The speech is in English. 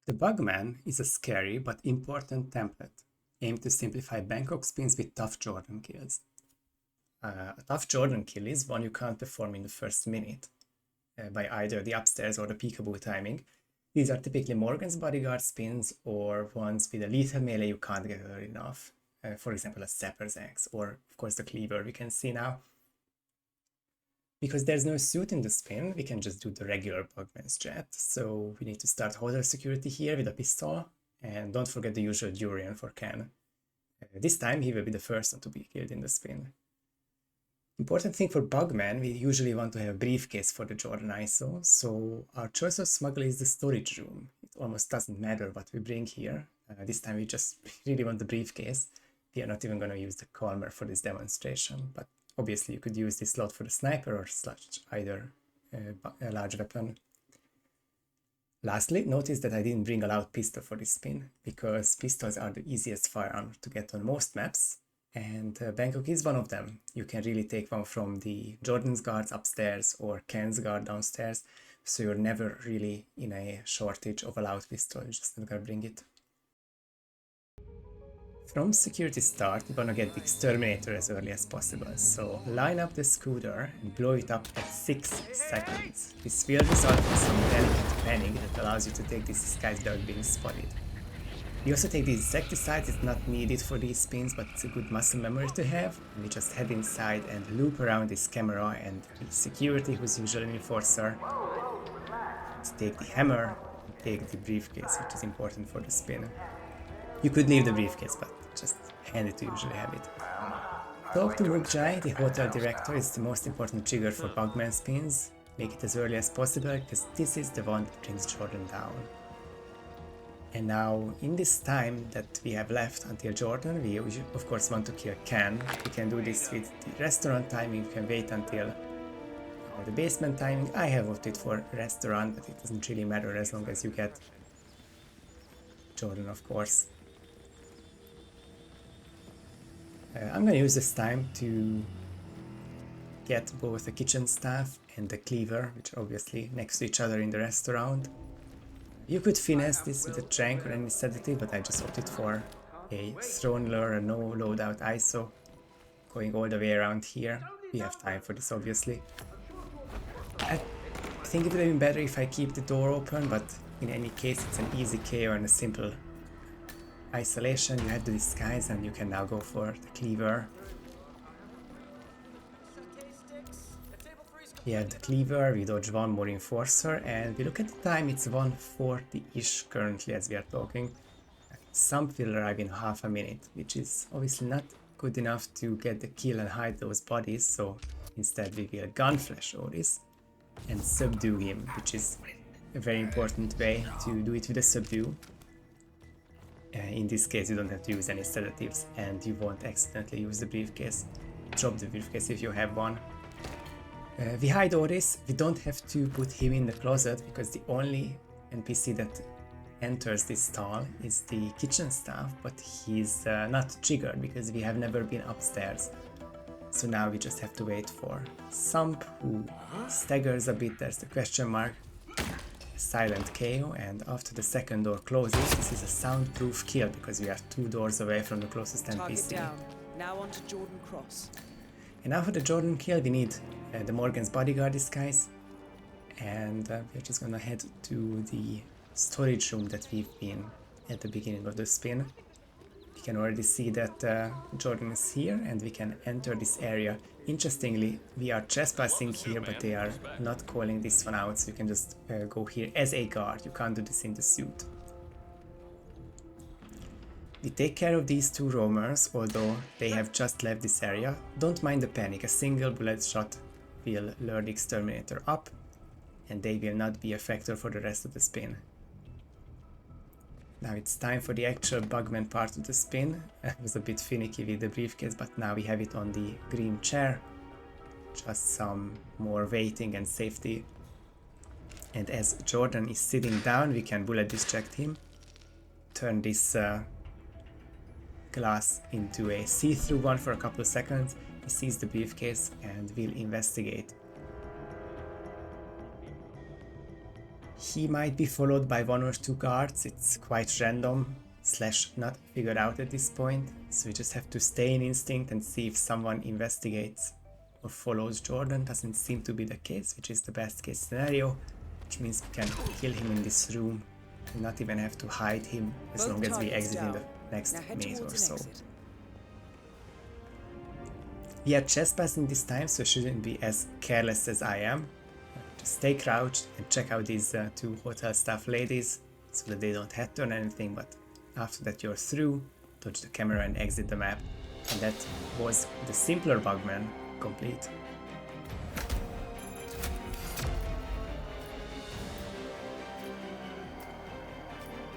The Bugman is a scary but important template, aimed to simplify Bangkok spins with tough Jordan kills. A tough Jordan kill is one you can't perform in the first minute by either the upstairs or the peekaboo timing. These are typically Morgan's bodyguard spins or ones with a lethal melee you can't get early enough. For example, a Sapper's Axe or, of course, the Cleaver we can see now. Because there's no suit in the spin, we can just do the regular Bugman's jet. So we need to start holder security here with a pistol. And don't forget the usual Durian for Ken. This time he will be the first one to be killed in the spin. Important thing for Bugman, we usually want to have a briefcase for the Jordan ISO. So our choice of smuggler is the storage room. It almost doesn't matter what we bring here. This time we just really want the briefcase. We are not even going to use the Calmer for this demonstration, but obviously you could use this slot for the sniper or slash either a large weapon. Lastly, notice that I didn't bring a loud pistol for this spin, because pistols are the easiest firearm to get on most maps, and Bangkok is one of them. You can really take one from the Jordan's guards upstairs or Ken's guard downstairs, so you're never really in a shortage of a loud pistol, you're just not gonna bring it. From security start, we want to get the exterminator as early as possible, so line up the scooter and blow it up at 6 seconds. This will result in some delicate panning that allows you to take this disguise without being spotted. We also take the insecticide, it's not needed for these spins, but it's a good muscle memory to have. And we just head inside and loop around this camera and the security, who's usually an enforcer. Let's take the hammer and take the briefcase, which is important for the spin. You could leave the briefcase, but just hand it to usually have it. Talk to Murgjai, the hotel director, is the most important trigger for Bugman spins. Make it as early as possible, because this is the one that brings Jordan down. And now, in this time that we have left until Jordan, we of course want to kill Ken. We can do this with the restaurant timing, we can wait until the basement timing. I have opted for restaurant, but it doesn't really matter as long as you get Jordan, of course. I'm gonna use this time to get both the kitchen staff and the cleaver, which are obviously next to each other in the restaurant. You could finesse this with a trank or any sedative, but I just opted for a throne lure, a no loadout ISO, going all the way around here. We have time for this, obviously. I think it would have been better if I keep the door open, but in any case it's an easy KO and a simple isolation. You have the disguise and you can now go for the cleaver. We have the cleaver, we dodge one more enforcer, and we look at the time, it's 1:40-ish currently as we are talking. Some will arrive in half a minute, which is obviously not good enough to get the kill and hide those bodies, so instead we will gunflash Oris and subdue him, which is a very important way to do it with a subdue. In this case you don't have to use any sedatives and you won't accidentally use the briefcase. Drop the briefcase if you have one. We hide Oris, we don't have to put him in the closet because the only NPC that enters this stall is the kitchen staff, but he's not triggered because we have never been upstairs. So now we just have to wait for Sump, who staggers a bit, there's the question mark. Silent KO, and after the second door closes, this is a soundproof kill because we are 2 doors away from the closest NPC. Down. Now on to Jordan Cross. And now for the Jordan kill, we need the Morgan's bodyguard disguise, and we're just gonna head to the storage room that we've been at the beginning of the spin. We can already see that Jordan is here and we can enter this area. Interestingly, we are trespassing here, but they are not calling this one out, so you can just go here as a guard. You can't do this in the suit. We take care of these 2 roamers, although they have just left this area. Don't mind the panic, a single bullet shot will lure the exterminator up, and they will not be a factor for the rest of the spin. Now it's time for the actual Bugman part of the spin. It was a bit finicky with the briefcase, but now we have it on the green chair. Just some more waiting and safety. And as Jordan is sitting down, we can bullet distract him. Turn this glass into a see-through one for a couple of seconds. He sees the briefcase and will investigate. He might be followed by 1 or 2 guards. It's quite random / not figured out at this point, so we just have to stay in instinct and see if someone investigates or follows Jordan. Doesn't seem to be the case, which is the best case scenario, which means we can kill him in this room and not even have to hide him as long as we exit in the next maze or so. We are trespassing this time, so shouldn't be as careless as I am. Just stay crouched and check out these 2 hotel staff ladies so that they don't head turn anything, but after that you're through, dodge the camera and exit the map. And that was the simpler Bugman complete.